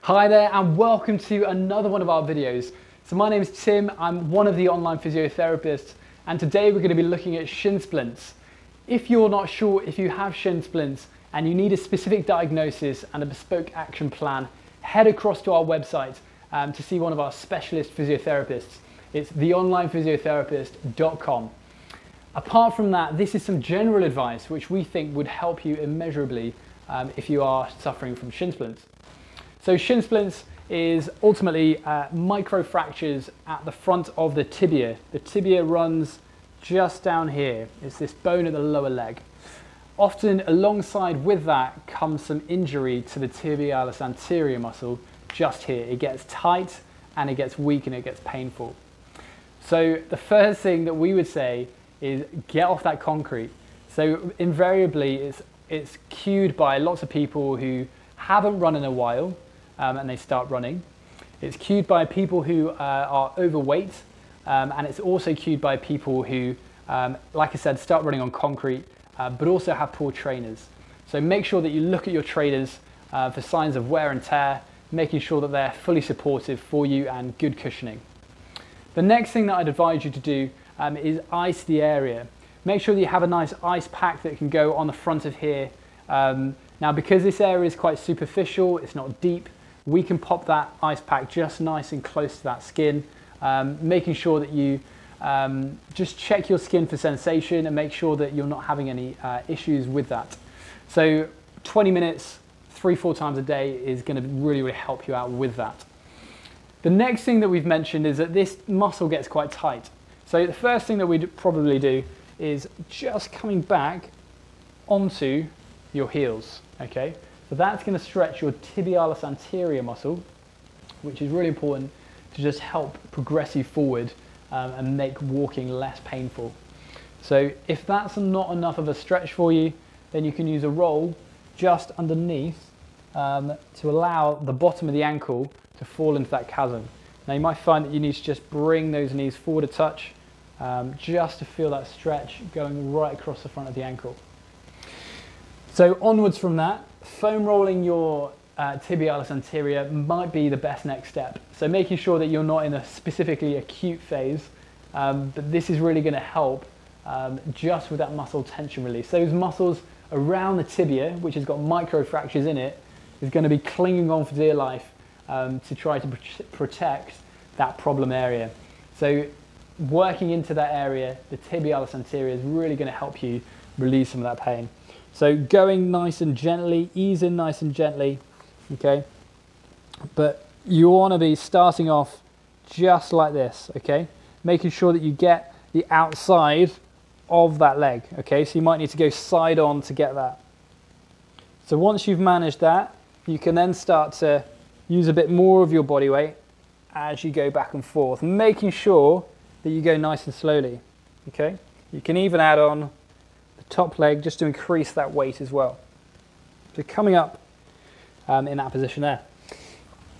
Hi there and welcome to another one of our videos. So my name is Tim, I'm one of the online physiotherapists, and today we're going to be looking at shin splints. If you're not sure if you have shin splints and you need a specific diagnosis and a bespoke action plan, head across to our website to see one of our specialist physiotherapists. It's theonlinephysiotherapist.com. Apart from that, this is some general advice which we think would help you immeasurably if you are suffering from shin splints. So shin splints is ultimately micro fractures at the front of the tibia. The tibia runs just down here. It's this bone at the lower leg. Often alongside with that comes some injury to the tibialis anterior muscle just here. It gets tight and it gets weak and it gets painful. So the first thing that we would say is get off that concrete. So invariably it's cued by lots of people who haven't run in a while and they start running. It's cued by people who are overweight, and it's also cued by people who, like I said, start running on concrete, but also have poor trainers. So make sure that you look at your trainers for signs of wear and tear, making sure that they're fully supportive for you and good cushioning. The next thing that I'd advise you to do is ice the area. Make sure that you have a nice ice pack that can go on the front of here. Now, because this area is quite superficial, it's not deep, we can pop that ice pack just nice and close to that skin, making sure that you just check your skin for sensation and make sure that you're not having any issues with that. So 20 minutes, 3-4 times a day is going to really help you out with that. The next thing that we've mentioned is that this muscle gets quite tight. So the first thing that we'd probably do is just coming back onto your heels, okay? So that's going to stretch your tibialis anterior muscle, which is really important to just help progress you forward and make walking less painful. So if that's not enough of a stretch for you, then you can use a roll just underneath to allow the bottom of the ankle to fall into that chasm. Now you might find that you need to just bring those knees forward a touch just to feel that stretch going right across the front of the ankle. So onwards from that, foam rolling your tibialis anterior might be the best next step. So making sure that you're not in a specifically acute phase, but this is really going to help just with that muscle tension release. Those muscles around the tibia, which has got micro fractures in it, is going to be clinging on for dear life to try to protect that problem area. So working into that area, the tibialis anterior is really going to help you release some of that pain. So going nice and gently, ease in nice and gently, okay? But you want to be starting off just like this, okay? Making sure that you get the outside of that leg, okay? So you might need to go side on to get that. So once you've managed that, you can then start to use a bit more of your body weight as you go back and forth, making sure that you go nice and slowly, okay? You can even add on the top leg just to increase that weight as well. So coming up in that position there.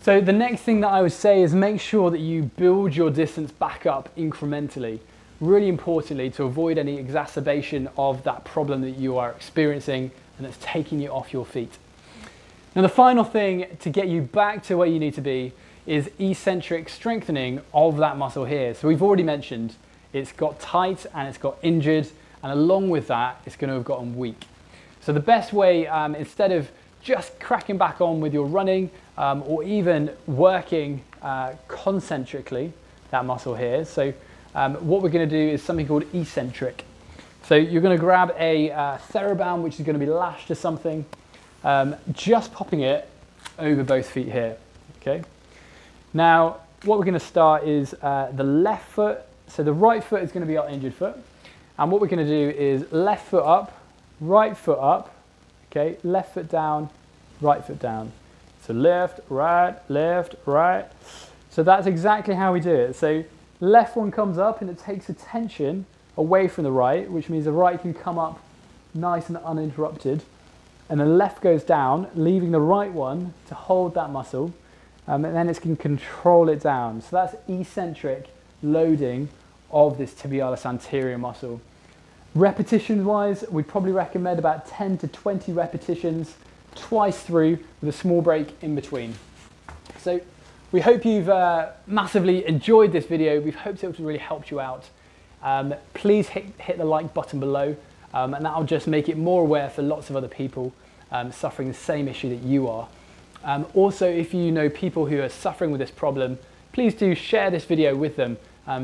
So the next thing that I would say is make sure that you build your distance back up incrementally, really importantly to avoid any exacerbation of that problem that you are experiencing and that's taking you off your feet. Now the final thing to get you back to where you need to be is eccentric strengthening of that muscle here. So we've already mentioned it's got tight and it's got injured, and along with that it's going to have gotten weak. So the best way, instead of just cracking back on with your running or even working concentrically that muscle here, so what we're going to do is something called eccentric. So you're going to grab a TheraBand, which is going to be lashed to something, just popping it over both feet here, okay? Now what we're going to start is the left foot. So the right foot is going to be our injured foot, and what we're going to do is left foot up, right foot up, okay, left foot down, right foot down. So left, right, left, right. So that's exactly how we do it. So left one comes up and it takes attention away from the right, which means the right can come up nice and uninterrupted, and the left goes down, leaving the right one to hold that muscle, and then it can control it down. So that's eccentric loading of this tibialis anterior muscle. Repetition wise, we'd probably recommend about 10 to 20 repetitions twice through with a small break in between. So we hope you've massively enjoyed this video. We've hoped it really helped you out. Please hit the like button below, and that'll just make it more aware for lots of other people suffering the same issue that you are. Also, if you know people who are suffering with this problem, please do share this video with them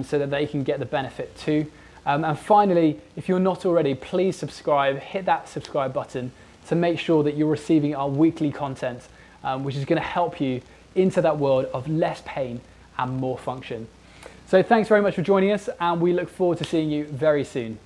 so that they can get the benefit too. And finally, if you're not already, please subscribe, hit that subscribe button to make sure that you're receiving our weekly content, which is going to help you into that world of less pain and more function. So thanks very much for joining us, and we look forward to seeing you very soon.